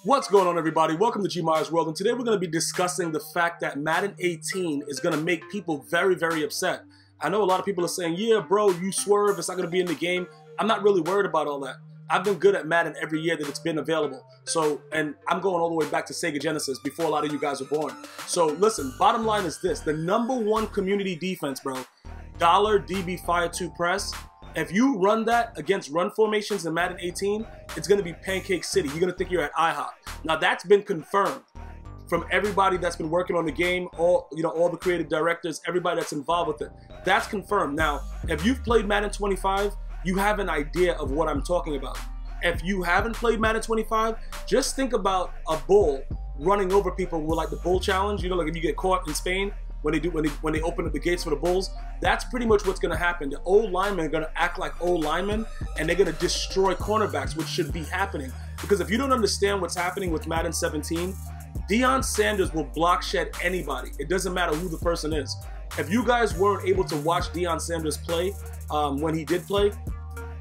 What's going on, everybody? Welcome to GmiasWorld, and today we're going to be discussing the fact that Madden 18 is going to make people very, very upset. I know a lot of people are saying, yeah, bro, you swerve, it's not going to be in the game. I'm not really worried about all that. I've been good at Madden every year that it's been available. So, and I'm going all the way back to Sega Genesis before a lot of you guys were born. So listen, bottom line is this. The #1 community defense, bro, $DB Fire 2 press. If you run that against run formations in Madden 18, it's going to be Pancake City. You're going to think you're at IHOP. Now that's been confirmed from everybody that's been working on the game, all the creative directors, everybody that's involved with it. That's confirmed. Now, if you've played Madden 25, you have an idea of what I'm talking about. If you haven't played Madden 25, just think about a bull running over people with like the bull challenge. You know, like if you get caught in Spain when they open up the gates for the bulls, that's pretty much what's going to happen. The old linemen are going to act like old linemen, and they're going to destroy cornerbacks, which should be happening. Because if you don't understand what's happening with Madden 17, Deion Sanders will block shed anybody. It doesn't matter who the person is. If you guys weren't able to watch Deion Sanders play when he did play,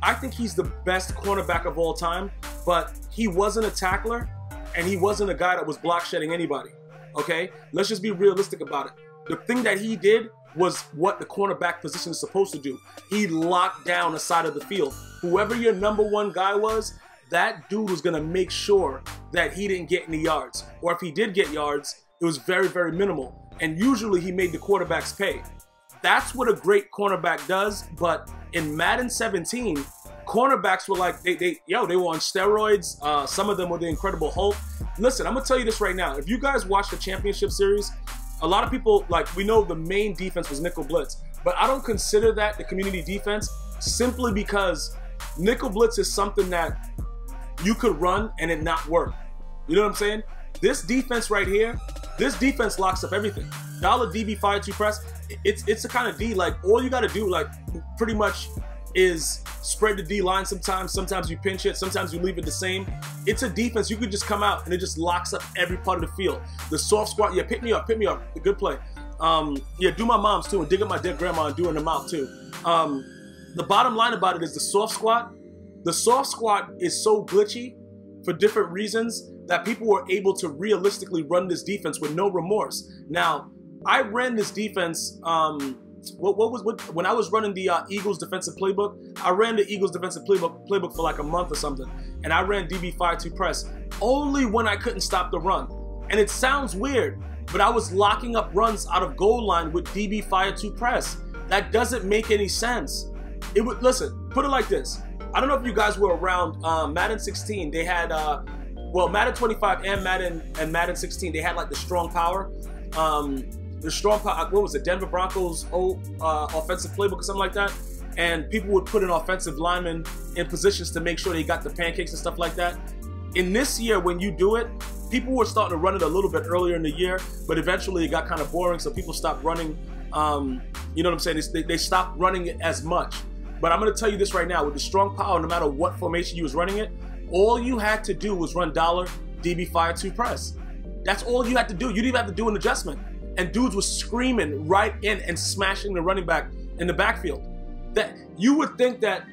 I think he's the best cornerback of all time, but he wasn't a tackler, and he wasn't a guy that was block shedding anybody, okay? Let's just be realistic about it. The thing that he did was what the cornerback position is supposed to do. He locked down the side of the field. Whoever your #1 guy was, that dude was gonna make sure that he didn't get any yards. Or if he did get yards, it was very, very minimal. And usually he made the quarterbacks pay. That's what a great cornerback does, but in Madden 17, cornerbacks were like, they were on steroids. Some of them were the Incredible Hulk. Listen, I'm gonna tell you this right now. If you guys watch the championship series, a lot of people, like, we know the main defense was nickel blitz, but I don't consider that the community defense simply because nickel blitz is something that you could run and it not work. You know what I'm saying? This defense right here, this defense locks up everything. $DB Fire 2 press, it's the kind of D, like, all you got to do, like, pretty much is spread the D line sometimes. Sometimes you pinch it. Sometimes you leave it the same. It's a defense. You could just come out and it just locks up every part of the field. The soft squat, yeah, pick me up. Good play. Yeah, do my moms too, and dig up my dead grandma and doing them out too. The bottom line about it is the soft squat. The soft squat is so glitchy for different reasons that people were able to realistically run this defense with no remorse. Now, I ran this defense, when I was running the Eagles defensive playbook, I ran the Eagles defensive playbook for like a month or something, and I ran DB Fire 2 press only when I couldn't stop the run. And it sounds weird, but I was locking up runs out of goal line with DB Fire 2 press. That doesn't make any sense. It would, listen, put it like this. I don't know if you guys were around Madden 16. They had well, Madden 25 and Madden 16. They had like the strong power. The strong power, what was it, Denver Broncos offensive playbook or something like that, and people would put an offensive lineman in positions to make sure they got the pancakes and stuff like that. In this year, when you do it, people were starting to run it a little bit earlier in the year, but eventually it got kind of boring, so people stopped running, you know what I'm saying, they stopped running it as much. But I'm going to tell you this right now, with the strong power, no matter what formation you was running it, all you had to do was run $DB Fire 2 press. That's all you had to do. You didn't even have to do an adjustment. And dudes were screaming right in and smashing the running back in the backfield. That you would think that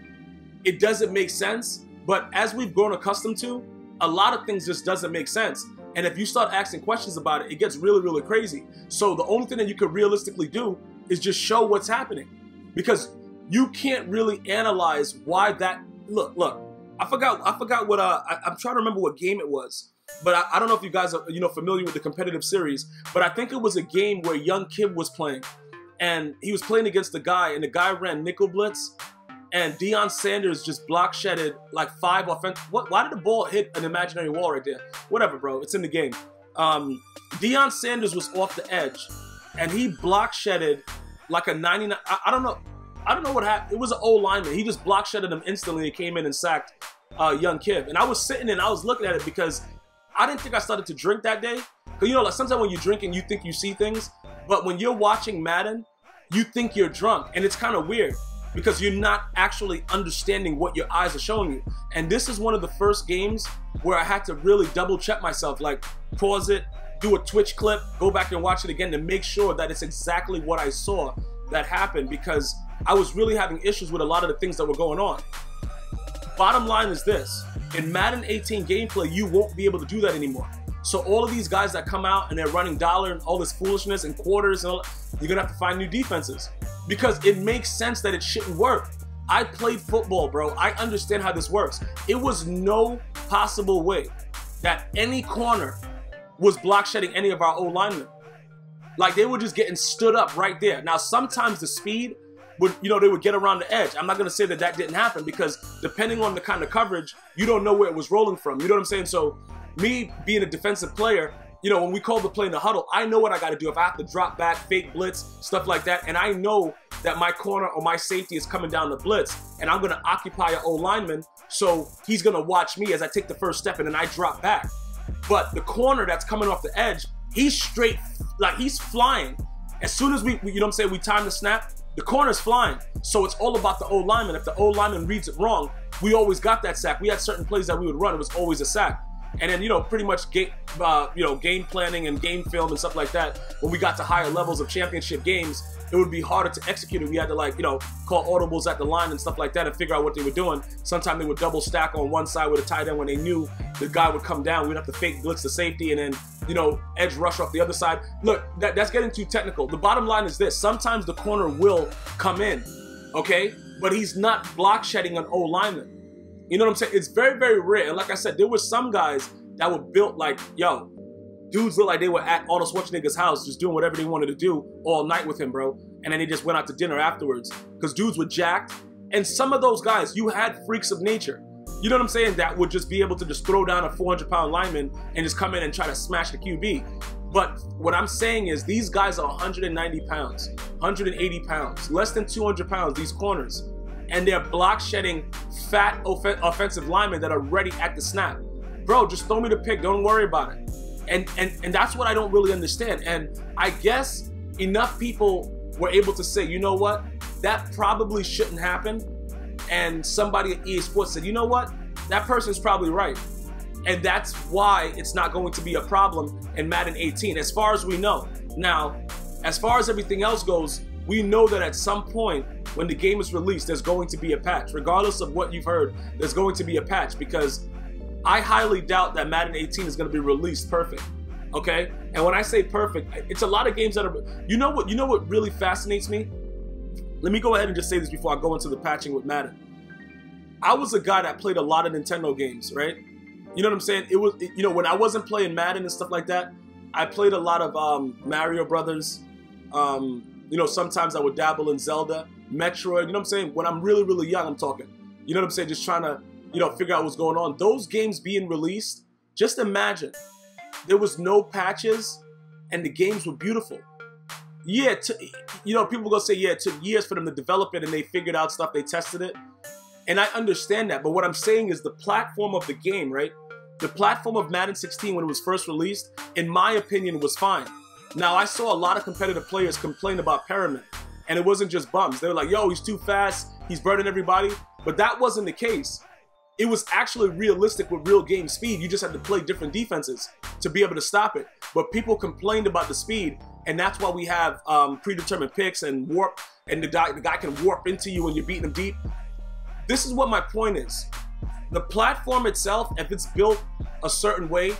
it doesn't make sense, but as we've grown accustomed to, a lot of things just doesn't make sense. And if you start asking questions about it, it gets really, really crazy. So the only thing that you could realistically do is just show what's happening, because you can't really analyze why that. Look, I forgot what I'm trying to remember what game it was. But I don't know if you guys are familiar with the competitive series, but I think it was a game where young Kib was playing, and he was playing against the guy, and the guy ran nickel blitz, and Deion Sanders just block shedded like 5 offense. Why did the ball hit an imaginary wall right there? Whatever, bro. It's in the game. Deion Sanders was off the edge, and he block shedded like a 99. I don't know what happened. It was an old lineman. He just block shedded him instantly. He came in and sacked young Kib, and I was sitting and I was looking at it because I didn't think I started to drink that day. Because, like sometimes when you're drinking, you think you see things. But when you're watching Madden, you think you're drunk. And it's kind of weird because you're not actually understanding what your eyes are showing you. And this is one of the first games where I had to really double check myself. Like, pause it, do a Twitch clip, go back and watch it again to make sure that it's exactly what I saw that happened. Because I was really having issues with a lot of the things that were going on. bottom line is this. In Madden 18 gameplay, you won't be able to do that anymore. So all of these guys that come out and they're running dollar and all this foolishness and quarters and all, you're gonna have to find new defenses. Because it makes sense that it shouldn't work. I played football, bro. I understand how this works. It was no possible way that any corner was block shedding any of our O-linemen. Like, they were just getting stood up right there. Now, sometimes the speed would, you know, they would get around the edge. I'm not going to say that that didn't happen, because depending on the kind of coverage, you don't know where it was rolling from. You know what I'm saying? So me being a defensive player, you know, when we call the play in the huddle, I know what I got to do. If I have to drop back, fake blitz, stuff like that, and I know that my corner or my safety is coming down the blitz, and I'm going to occupy an O-lineman, so he's going to watch me as I take the first step and then I drop back. But the corner that's coming off the edge, he's straight, like, he's flying. As soon as we you know what I'm saying, we time the snap, the corner's flying. So it's all about the O-lineman. If the O-lineman reads it wrong, we always got that sack. We had certain plays that we would run. It was always a sack. And then, you know, pretty much game planning and game film and stuff like that, when we got to higher levels of championship games, it would be harder to execute it. We had to, like, you know, call audibles at the line and stuff like that and figure out what they were doing. Sometimes they would double stack on one side with a tight end when they knew the guy would come down. We'd have to fake blitz the safety and then, you know, edge rush off the other side. Look, that's getting too technical. The bottom line is this. Sometimes the corner will come in, okay? But he's not block shedding an O-lineman. You know what I'm saying? It's very, very rare. And like I said, there were some guys that were built like, yo, dudes look like they were at Arnold Schwarzenegger's house just doing whatever they wanted to do all night with him, bro. And then they just went out to dinner afterwards because dudes were jacked. And some of those guys, you had freaks of nature. You know what I'm saying? That would just be able to just throw down a 400-pound lineman and just come in and try to smash the QB. But what I'm saying is these guys are 190 pounds, 180 pounds, less than 200 pounds, these corners. And they're block shedding fat offensive linemen that are ready at the snap. Bro, just throw me the pick. Don't worry about it. And that's what I don't really understand. And I guess enough people were able to say, you know what? That probably shouldn't happen. And somebody at EA Sports said, you know what? That person's probably right. And that's why it's not going to be a problem in Madden 18, as far as we know. Now, as far as everything else goes, we know that at some point when the game is released, there's going to be a patch. Regardless of what you've heard, there's going to be a patch, because I highly doubt that Madden 18 is going to be released perfect, okay? And when I say perfect, it's a lot of games that are, you know what really fascinates me? Let me go ahead and just say this before I go into the patching with Madden. I was a guy that played a lot of Nintendo games, right? You know what I'm saying? It was, you know, when I wasn't playing Madden and stuff like that, I played a lot of Mario Brothers. You know, sometimes I would dabble in Zelda, Metroid, you know what I'm saying? When I'm really, really young, I'm talking. You know what I'm saying? Just trying to, you know, figure out what's going on. Those games being released, just imagine. There was no patches and the games were beautiful. Yeah, you know, people are going to say, yeah, it took years for them to develop it and they figured out stuff, they tested it. And I understand that. But what I'm saying is the platform of the game, right? The platform of Madden 16 when it was first released, in my opinion, was fine. Now, I saw a lot of competitive players complain about Pyramid. And it wasn't just bums. They were like, yo, he's too fast. He's burning everybody. But that wasn't the case. It was actually realistic with real game speed. You just had to play different defenses to be able to stop it. But people complained about the speed. And that's why we have predetermined picks and warp. And the guy can warp into you when you're beating him deep. This is what my point is. The platform itself, if it's built a certain way,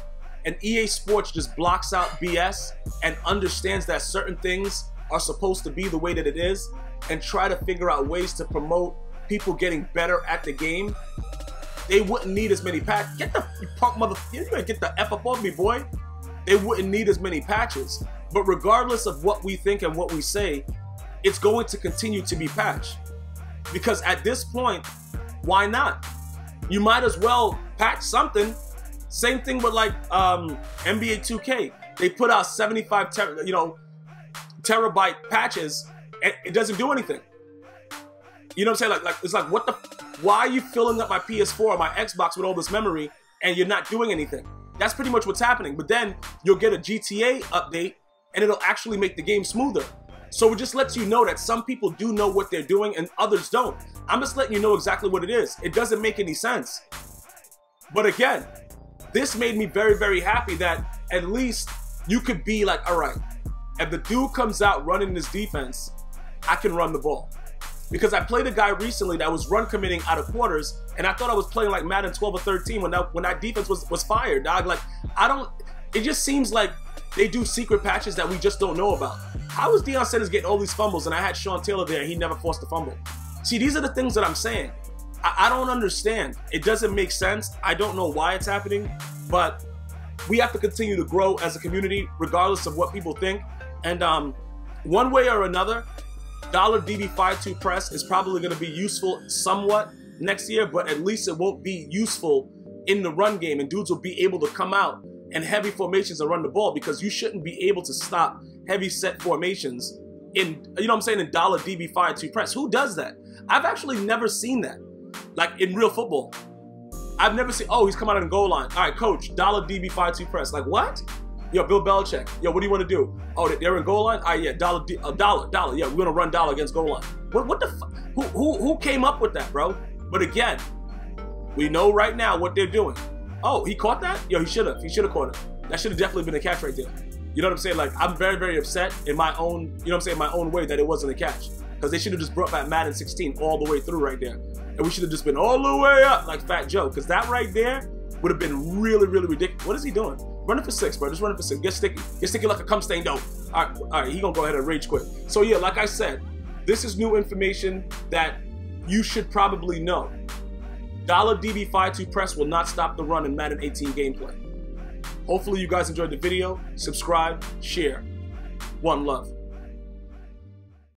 and EA Sports just blocks out BS and understands that certain things are supposed to be the way that it is, and try to figure out ways to promote people getting better at the game, they wouldn't need as many patches. Get the punk motherfucker, you better get the F up on me, boy. They wouldn't need as many patches. But regardless of what we think and what we say, it's going to continue to be patched. Because at this point, why not? You might as well patch something. Same thing with like NBA 2K. They put out 75 terabyte patches and it doesn't do anything. You know what I'm saying? Like it's like, what the, why are you filling up my PS4 or my Xbox with all this memory and you're not doing anything? That's pretty much what's happening. But then you'll get a GTA update and it'll actually make the game smoother. So it just lets you know that some people do know what they're doing and others don't. I'm just letting you know exactly what it is. It doesn't make any sense. But again, this made me very, very happy that at least you could be like, all right, if the dude comes out running this defense, I can run the ball. because I played a guy recently that was run committing out of quarters, and I thought I was playing like Madden 12 or 13 when that defense was fired, dog. Like, it just seems like they do secret patches that we just don't know about. How is Deion Sanders getting all these fumbles and I had Sean Taylor there and he never forced a fumble? See, these are the things that I'm saying. I don't understand. It doesn't make sense. I don't know why it's happening, but we have to continue to grow as a community regardless of what people think. And one way or another, $DB52 press is probably going to be useful somewhat next year, but at least it won't be useful in the run game, and dudes will be able to come out in heavy formations and run the ball, because you shouldn't be able to stop heavy set formations in, you know what I'm saying, in $DB52 press. Who does that? I've actually never seen that, like in real football. I've never seen, oh, he's come out in goal line. All right, coach, $DB52 press. Like, what? Yo, Bill Belichick. Yo, what do you want to do? Oh, they're in goal line? All right, yeah, dollar. Yeah, we're gonna run dollar against goal line. What the fuck? Who came up with that, bro? But again, we know right now what they're doing. Oh, he caught that? Yo, he should have. He should have caught it. That should have definitely been a catch right there. You know what I'm saying? Like, I'm very, very upset in my own, you know what I'm saying, my own way that it wasn't a catch. Because they should have just brought back Madden 16 all the way through right there. And we should have just been all the way up like Fat Joe. Because that right there would have been really, really ridiculous. What is he doing? Running for 6, bro. Just running for 6. Get sticky. Get sticky like a cum stain dough. All right, he gonna go ahead and rage quit. So yeah, like I said, this is new information that you should probably know. $DB52 press will not stop the run in Madden 18 gameplay. Hopefully you guys enjoyed the video. Subscribe, share. One love.